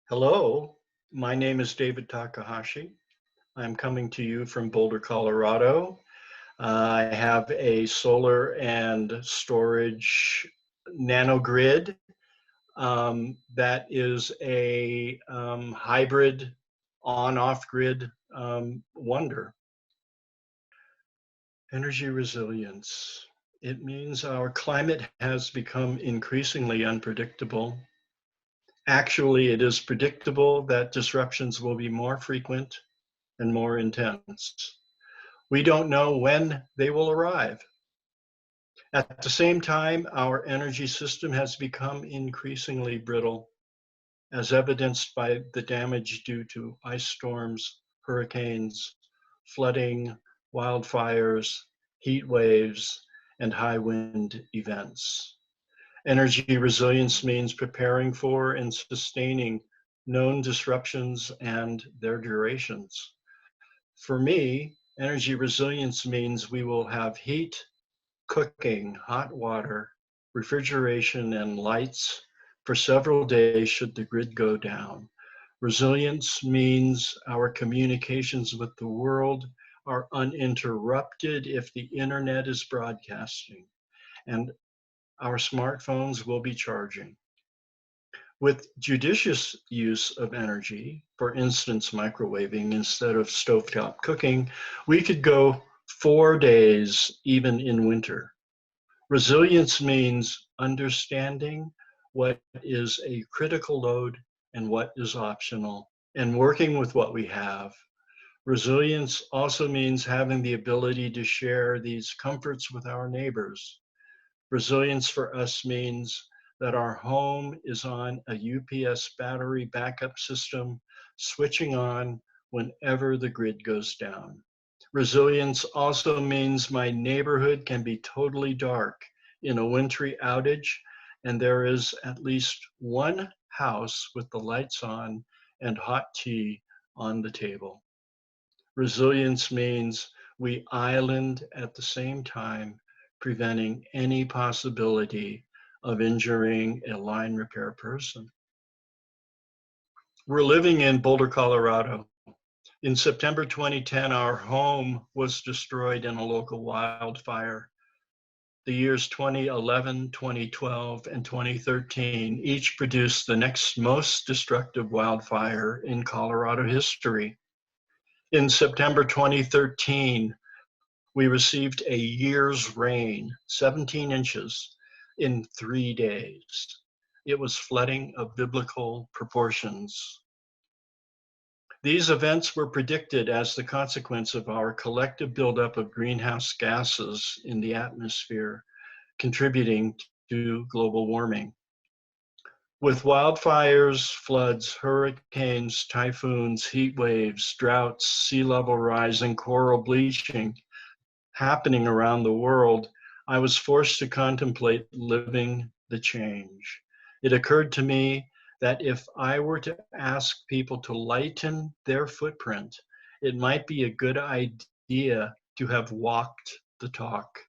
Hello, my name is David Takahashi. I'm coming to you from Boulder, Colorado. I have a solar and storage nanogrid that is a hybrid on-off grid wonder. Energy resilience. It means our climate has become increasingly unpredictable. Actually, it is predictable that disruptions will be more frequent and more intense. We don't know when they will arrive. At the same time, our energy system has become increasingly brittle, as evidenced by the damage due to ice storms, hurricanes, flooding, wildfires, heat waves, and high wind events. Energy resilience means preparing for and sustaining known disruptions and their durations. For me, energy resilience means we will have heat, cooking, hot water, refrigeration, and lights for several days should the grid go down. Resilience means our communications with the world are uninterrupted if the internet is broadcasting, and our smartphones will be charging. With judicious use of energy, for instance, microwaving instead of stovetop cooking, we could go 4 days even in winter. Resilience means understanding what is a critical load and what is optional, and working with what we have. Resilience also means having the ability to share these comforts with our neighbors. Resilience for us means that our home is on a UPS battery backup system, switching on whenever the grid goes down. Resilience also means my neighborhood can be totally dark in a wintry outage, and there is at least one house with the lights on and hot tea on the table. Resilience means we island at the same time, preventing any possibility of injuring a line repair person. We're living in Boulder, Colorado. In September 2010, our home was destroyed in a local wildfire. The years 2011, 2012, and 2013 each produced the next most destructive wildfire in Colorado history. In September 2013, we received a year's rain, 17 inches in 3 days. It was flooding of biblical proportions. These events were predicted as the consequence of our collective buildup of greenhouse gases in the atmosphere, contributing to global warming. With wildfires, floods, hurricanes, typhoons, heat waves, droughts, sea level rise, and coral bleaching happening around the world, I was forced to contemplate living the change. It occurred to me that if I were to ask people to lighten their footprint, it might be a good idea to have walked the talk.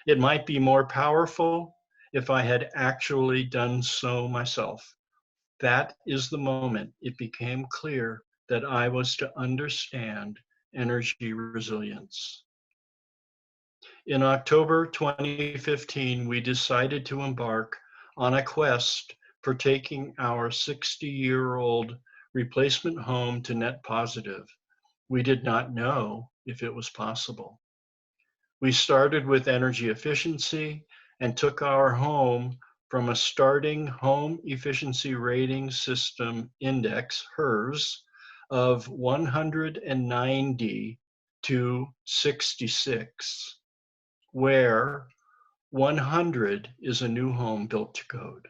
It might be more powerful if I had actually done so myself. That is the moment it became clear that I was to understand energy resilience. In October 2015, we decided to embark on a quest for taking our 60-year-old replacement home to net positive. We did not know if it was possible. We started with energy efficiency and took our home from a starting home efficiency rating system index, HERS, of 190 to 66, where 100 is a new home built to code.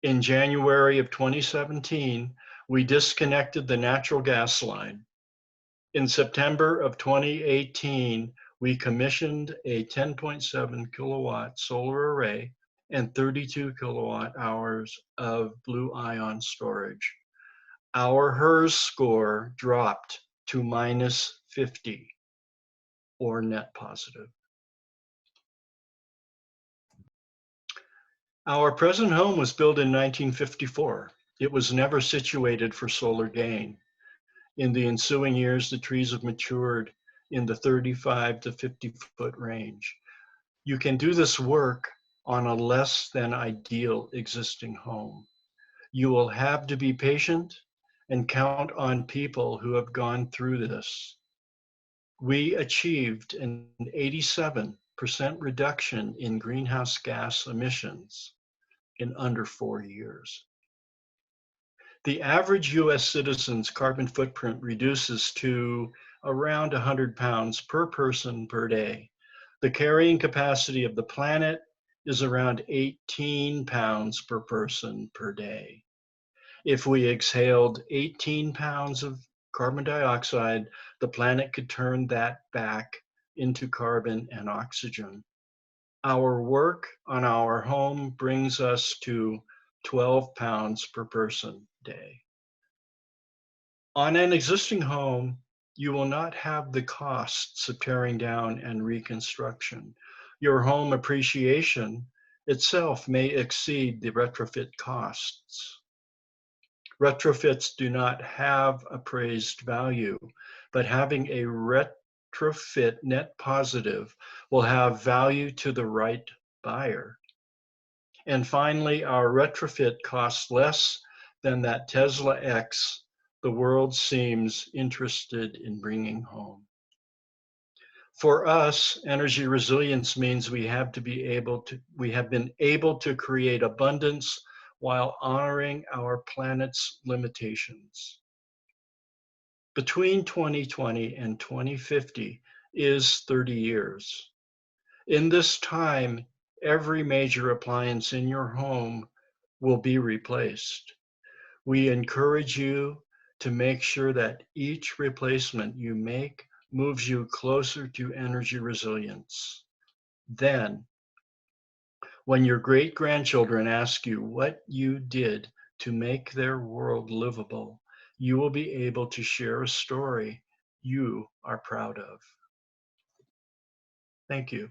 In January of 2017, we disconnected the natural gas line. In September of 2018, we commissioned a 10.7 kilowatt solar array and 32 kilowatt hours of blue ion storage. Our HERS score dropped to -50, or net positive. Our present home was built in 1954. It was never situated for solar gain. In the ensuing years, the trees have matured in the 35 to 50-foot range. You can do this work on a less than ideal existing home. You will have to be patient and count on people who have gone through this. We achieved an 87% reduction in greenhouse gas emissions in under 4 years. The average US citizen's carbon footprint reduces to around 100 pounds per person per day. The carrying capacity of the planet is around 18 pounds per person per day. If we exhaled 18 pounds of carbon dioxide, the planet could turn that back into carbon and oxygen. Our work on our home brings us to 12 pounds per person day. On an existing home, you will not have the costs of tearing down and reconstruction. Your home appreciation itself may exceed the retrofit costs. Retrofits do not have appraised value, but having a retrofit net positive will have value to the right buyer. And finally, our retrofit costs less than that Tesla X the world seems interested in bringing home. For us, energy resilience means we have been able to create abundance while honoring our planet's limitations. Between 2020 and 2050 is 30 years. In this time, every major appliance in your home will be replaced. We encourage you to make sure that each replacement you make moves you closer to energy resilience. Then, when your great-grandchildren ask you what you did to make their world livable, you will be able to share a story you are proud of. Thank you.